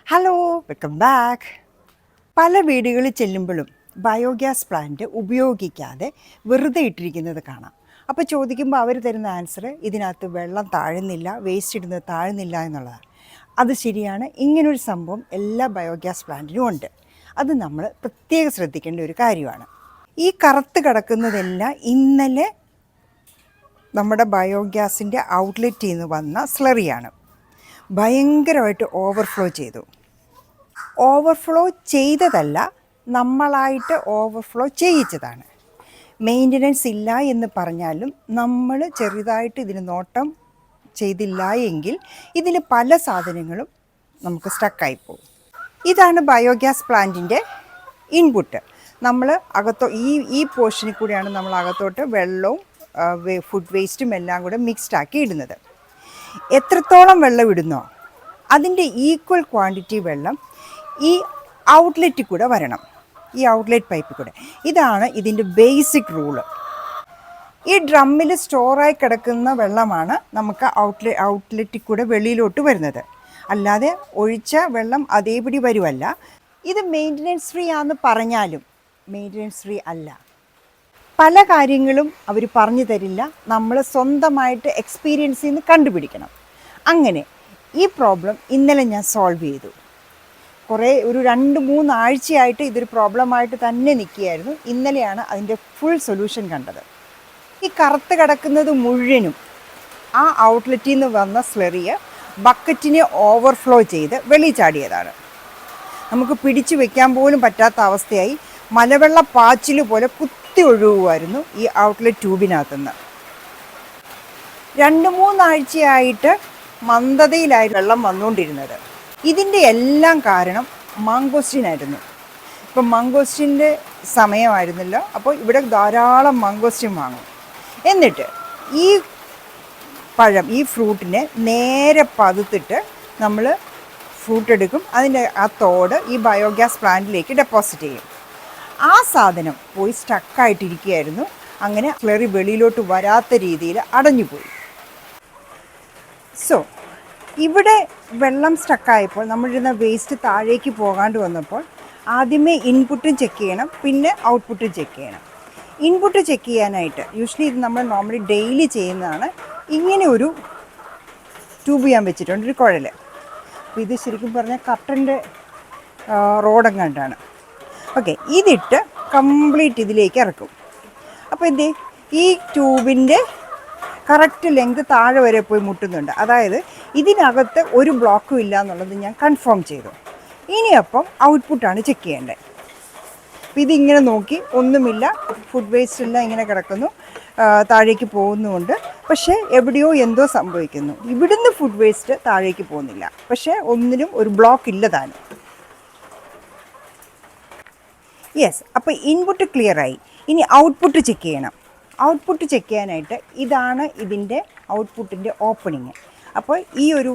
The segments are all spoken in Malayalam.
Hello, welcome back. പല വീടുകളിൽ ചെല്ലുമ്പോഴും ബയോഗ്യാസ് പ്ലാന്റ് ഉപയോഗിക്കാതെ വെറുതെ ഇട്ടിരിക്കുന്നത് കാണാം. അപ്പോൾ ചോദിക്കുമ്പോൾ അവർ തരുന്ന ആൻസർ ഇതിനകത്ത് വെള്ളം താഴുന്നില്ല, വേസ്റ്റ് ഇടുന്നത് താഴുന്നില്ല എന്നുള്ളതാണ്. അത് ശരിയാണ്. ഇങ്ങനൊരു സംഭവം എല്ലാ ബയോഗ്യാസ് പ്ലാന്റിനും ഉണ്ട്. അത് നമ്മൾ പ്രത്യേകം ശ്രദ്ധിക്കേണ്ട ഒരു കാര്യമാണ്. ഈ കറുത്ത് കിടക്കുന്നതെല്ലാം ഇന്നലെ നമ്മുടെ ബയോഗ്യാസിൻ്റെ ഔട്ട്ലെറ്റിൽ നിന്ന് വന്ന സ്ലറിയാണ്. ഭയങ്കരമായിട്ട് ഓവർഫ്ലോ ചെയ്തു. ഓവർഫ്ലോ ചെയ്തതല്ല, നമ്മളായിട്ട് ഓവർഫ്ലോ ചെയ്യിച്ചതാണ്. മെയിൻ്റനൻസ് ഇല്ല എന്ന് പറഞ്ഞാലും നമ്മൾ ചെറുതായിട്ട് ഇതിന് നോട്ടം ചെയ്തില്ല എങ്കിൽ ഇതിൽ പല സാധനങ്ങളും നമുക്ക് സ്റ്റക്കായി പോകും. ഇതാണ് ബയോഗ്യാസ് പ്ലാന്റിൻ്റെ ഇൻപുട്ട്. നമ്മൾ ഈ പോർഷനിൽ കൂടെയാണ് നമ്മൾ അകത്തോട്ട് വെള്ളവും ഫുഡ് വേസ്റ്റും എല്ലാം കൂടെ മിക്സ്ഡ് ആക്കി ഇടുന്നത്. എത്രത്തോളം വെള്ളം ഇടുന്നോ അതിൻ്റെ ഈക്വൽ ക്വാണ്ടിറ്റി വെള്ളം ഈ ഔട്ട്ലെറ്റിൽ കൂടെ വരണം, ഈ ഔട്ട്ലെറ്റ് പൈപ്പിൽ കൂടെ. ഇതാണ് ഇതിൻ്റെ ബേസിക് റൂള്. ഈ ഡ്രമ്മിൽ സ്റ്റോറായി കിടക്കുന്ന വെള്ളമാണ് നമുക്ക് ഔട്ട്ലെറ്റിൽ കൂടെ വെളിയിലോട്ട് വരുന്നത്. അല്ലാതെ ഒഴിച്ച വെള്ളം അതേപടി വരുമല്ല. ഇത് മെയിൻ്റനൻസ് ഫ്രീ ആണെന്ന് പറഞ്ഞാലും മെയിൻ്റനൻസ് ഫ്രീ അല്ല. പല കാര്യങ്ങളും അവർ പറഞ്ഞു തരില്ല, നമ്മൾ സ്വന്തമായിട്ട് എക്സ്പീരിയൻസിൽ നിന്ന് കണ്ടുപിടിക്കണം. അങ്ങനെ ഈ പ്രോബ്ലം ഇന്നലെ ഞാൻ സോൾവ് ചെയ്തു. ഒരു 2-3 ആഴ്ചയായിട്ട് ഇതൊരു പ്രോബ്ലമായിട്ട് തന്നെ നിൽക്കുകയായിരുന്നു. ഇന്നലെയാണ് അതിൻ്റെ ഫുൾ സൊല്യൂഷൻ കണ്ടത്. ഈ കറുത്ത് കിടക്കുന്നത് മുഴുവനും ആ ഔട്ട്ലെറ്റിൽ നിന്ന് വന്ന സ്ലറിയെ ബക്കറ്റിനെ ഓവർഫ്ലോ ചെയ്ത് വെളിച്ചാടിയതാണ്. നമുക്ക് പിടിച്ചു വെക്കാൻ പോലും പറ്റാത്ത അവസ്ഥയായി. മലവെള്ള പാച്ചിൽ പോലെ കുത്തി ഒഴുകുമായിരുന്നു ഈ ഔട്ട്ലെറ്റ് ട്യൂബിനകത്തുനിന്ന്. 2-3 ആഴ്ചയായിട്ട് മന്ദതയിലായി വെള്ളം വന്നുകൊണ്ടിരുന്നത്. ഇതിൻ്റെ എല്ലാം കാരണം മാങ്കോസ്റ്റിനായിരുന്നു. ഇപ്പം മാങ്കോസ്റ്റിൻ്റെ സമയമായിരുന്നല്ലോ, അപ്പോൾ ഇവിടെ ധാരാളം മാങ്കോസ്റ്റിൻ വാങ്ങും. എന്നിട്ട് ഈ പഴം, ഈ ഫ്രൂട്ടിനെ നേരെ പതുത്തിട്ട് നമ്മൾ ഫ്രൂട്ട് എടുക്കും. അതിൻ്റെ ആ തോട് ഈ ബയോഗ്യാസ് പ്ലാന്റിലേക്ക് ഡെപ്പോസിറ്റ് ചെയ്യും. ആ സാധനം പോയി സ്റ്റക്കായിട്ടിരിക്കുകയായിരുന്നു. അങ്ങനെ സ്ലറി വെളിയിലോട്ട് വരാത്ത രീതിയിൽ അടഞ്ഞുപോയി. സോ ഇവിടെ വെള്ളം സ്റ്റക്കായപ്പോൾ നമ്മളിരുന്ന വേസ്റ്റ് താഴേക്ക് പോകാണ്ട് വന്നപ്പോൾ ആദ്യമേ ഇൻപുട്ടും ചെക്ക് ചെയ്യണം, പിന്നെ ഔട്ട്പുട്ടും ചെക്ക് ചെയ്യണം. ഇൻപുട്ട് ചെക്ക് ചെയ്യാനായിട്ട് യൂഷ്വലി ഇത് നമ്മൾ നോർമലി ഡെയിലി ചെയ്യുന്നതാണ്. ഇങ്ങനെ ഒരു ട്യൂബ് ഞാൻ വെച്ചിട്ടുണ്ട്, ഒരു കുഴൽ. അപ്പോൾ ഇത് ശരിക്കും പറഞ്ഞാൽ കട്ടൻ്റെ റോഡെങ്ങാണ്ടാണ്. ഓക്കെ, ഇതിട്ട് കംപ്ലീറ്റ് ഇതിലേക്ക് ഇറക്കും. അപ്പോൾ ഈ ട്യൂബിൻ്റെ കറക്റ്റ് ലെങ്ത് താഴെ വരെ പോയി മുട്ടുന്നുണ്ട്. അതായത് ഇതിനകത്ത് ഒരു ബ്ലോക്കും ഇല്ല എന്നുള്ളത് ഞാൻ കൺഫേം ചെയ്തു. ഇനി അപ്പം ഔട്ട്പുട്ടാണ് ചെക്ക് ചെയ്യേണ്ടത്. അപ്പോൾ ഇതിങ്ങനെ നോക്കി ഒന്നുമില്ല, ഫുഡ് വേസ്റ്റ് എല്ലാം ഇങ്ങനെ കിടക്കുന്നു, താഴേക്ക് പോകുന്നുമുണ്ട്. പക്ഷേ എവിടെയോ എന്തോ സംഭവിക്കുന്നു. ഇവിടുന്ന് ഫുഡ് വേസ്റ്റ് താഴേക്ക് പോകുന്നില്ല, പക്ഷേ ഒന്നിനും ഒരു ബ്ലോക്ക് ഇല്ല താനും. യെസ്, അപ്പോൾ ഇൻപുട്ട് ക്ലിയറായി. ഇനി ഔട്ട്പുട്ട് ചെക്ക് ചെയ്യണം. ഔട്ട്പുട്ട് ചെക്ക് ചെയ്യാനായിട്ട് ഇതാണ് ഇതിൻ്റെ ഔട്ട്പുട്ടിൻ്റെ ഓപ്പണിങ്. അപ്പോൾ ഈ ഒരു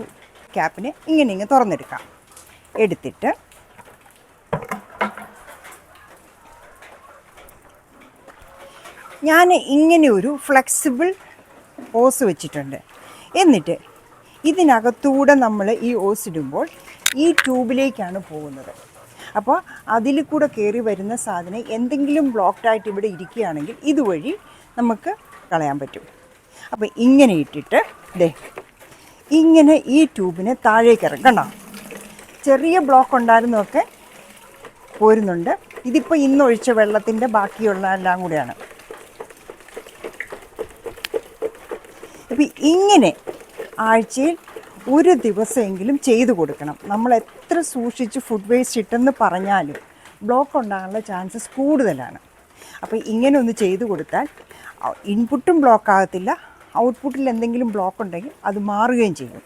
ക്യാപ്പിനെ ഇങ്ങനെ തുറന്നെടുക്കാം. എടുത്തിട്ട് ഞാൻ ഇങ്ങനെ ഒരു ഫ്ലെക്സിബിൾ ഓസ് വെച്ചിട്ടുണ്ട്. എന്നിട്ട് ഇതിനകത്തൂടെ നമ്മൾ ഈ ഓസ് ഇടുമ്പോൾ ഈ ട്യൂബിലേക്കാണ് പോകുന്നത്. അപ്പോൾ അതിൽ കൂടെ കയറി വരുന്ന സാധനം എന്തെങ്കിലും ബ്ലോക്ക്ഡായിട്ട് ഇവിടെ ഇരിക്കുകയാണെങ്കിൽ ഇതുവഴി നമുക്ക് കളയാൻ പറ്റും. അപ്പോൾ ഇങ്ങനെ ഇട്ടിട്ട് ഇങ്ങനെ ഈ ട്യൂബിനെ താഴേക്ക് ഇറക്കണം. ചെറിയ ബ്ലോക്ക് ഉണ്ടായിരുന്നൊക്കെ പോരുന്നുണ്ട്. ഇതിപ്പോൾ ഇന്നൊഴിച്ച വെള്ളത്തിൻ്റെ ബാക്കിയുള്ള എല്ലാം കൂടെയാണ്. അപ്പോൾ ഇങ്ങനെ ആഴ്ചയിൽ ഒരു ദിവസമെങ്കിലും ചെയ്തു കൊടുക്കണം. നമ്മൾ എത്ര സൂക്ഷിച്ച് ഫുഡ് വേസ്റ്റ് ഇട്ടെന്ന് പറഞ്ഞാലും ബ്ലോക്ക് ഉണ്ടാകാനുള്ള ചാൻസസ് കൂടുതലാണ്. അപ്പോൾ ഇങ്ങനെ ഒന്ന് ചെയ്തു കൊടുത്താൽ ഇൻപുട്ടും ബ്ലോക്ക് ആകത്തില്ല, ഔട്ട്പുട്ടിൽ എന്തെങ്കിലും ബ്ലോക്ക് ഉണ്ടെങ്കിൽ അത് മാറുകയും ചെയ്യും.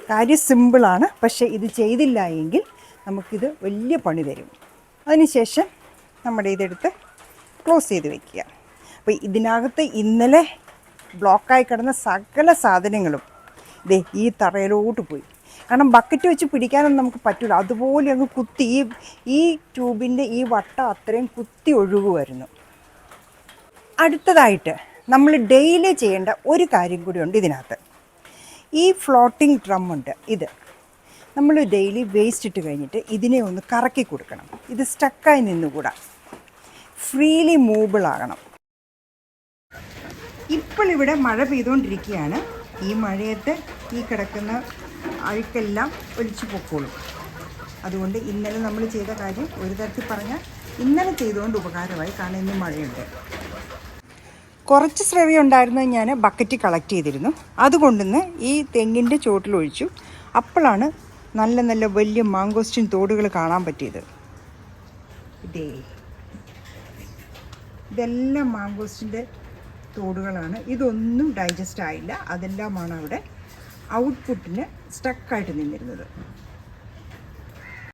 കാര്യം സിമ്പിളാണ്, പക്ഷേ ഇത് ചെയ്തില്ല എങ്കിൽ നമുക്കിത് വലിയ പണി തരും. അതിനുശേഷം നമ്മുടെ ഇതെടുത്ത് ക്ലോസ് ചെയ്ത് വയ്ക്കുക. അപ്പോൾ ഇതിനകത്ത് ഇന്നലെ ബ്ലോക്കായി കിടന്ന സകല സാധനങ്ങളും ഈ തറയിലോട്ട് പോയി. കാരണം ബക്കറ്റ് വെച്ച് പിടിക്കാനൊന്നും നമുക്ക് പറ്റില്ല, അതുപോലെ അങ്ങ് കുത്തി ഈ ട്യൂബിൻ്റെ ഈ വട്ടം അത്രയും കുത്തി ഒഴുകുമായിരുന്നു. അടുത്തതായിട്ട് നമ്മൾ ഡെയിലി ചെയ്യേണ്ട ഒരു കാര്യം കൂടിയുണ്ട് ഇതിനകത്ത്. ഈ ഫ്ലോട്ടിംഗ് ഡ്രം ഉണ്ട്, നമ്മൾ ഡെയിലി വേസ്റ്റ് ഇട്ട് കഴിഞ്ഞിട്ട് ഇതിനെ ഒന്ന് കറക്കി കൊടുക്കണം. ഇത് സ്റ്റക്കായി നിന്നുകൂടാ, ഫ്രീലി മൂവബിൾ ആകണം. ഇപ്പോൾ ഇവിടെ മഴ പെയ്തുകൊണ്ടിരിക്കുകയാണ്. ഈ മഴയത്ത് ഈ കിടക്കുന്ന അഴുക്കെല്ലാം ഒലിച്ചു പൊക്കോളും. അതുകൊണ്ട് ഇന്നലെ നമ്മൾ ചെയ്ത കാര്യം ഒരു തരത്തിൽ പറഞ്ഞാൽ ഇന്നലെ ചെയ്തുകൊണ്ട് ഉപകാരമായി, കാരണം ഇന്ന് മഴയുണ്ട്. കുറച്ച് സ്രവ്യം ഉണ്ടായിരുന്നത് ഞാൻ ബക്കറ്റ് കളക്ട് ചെയ്തിരുന്നു. അതുകൊണ്ടുവന്ന് ഈ തെങ്ങിൻ്റെ ചോട്ടിലൊഴിച്ചു. അപ്പോഴാണ് നല്ല നല്ല വലിയ മാങ്കോസ്റ്റിൻ തോടുകൾ കാണാൻ പറ്റിയത്. ഇതെല്ലാം മാങ്കോസ്റ്റിൻ്റെ തോടുകളാണ്. ഇതൊന്നും ഡൈജസ്റ്റ് ആയില്ല. അതെല്ലാമാണ് അവിടെ ഔട്ട്പുട്ടിന് സ്റ്റക്കായിട്ട് നിന്നിരുന്നത്.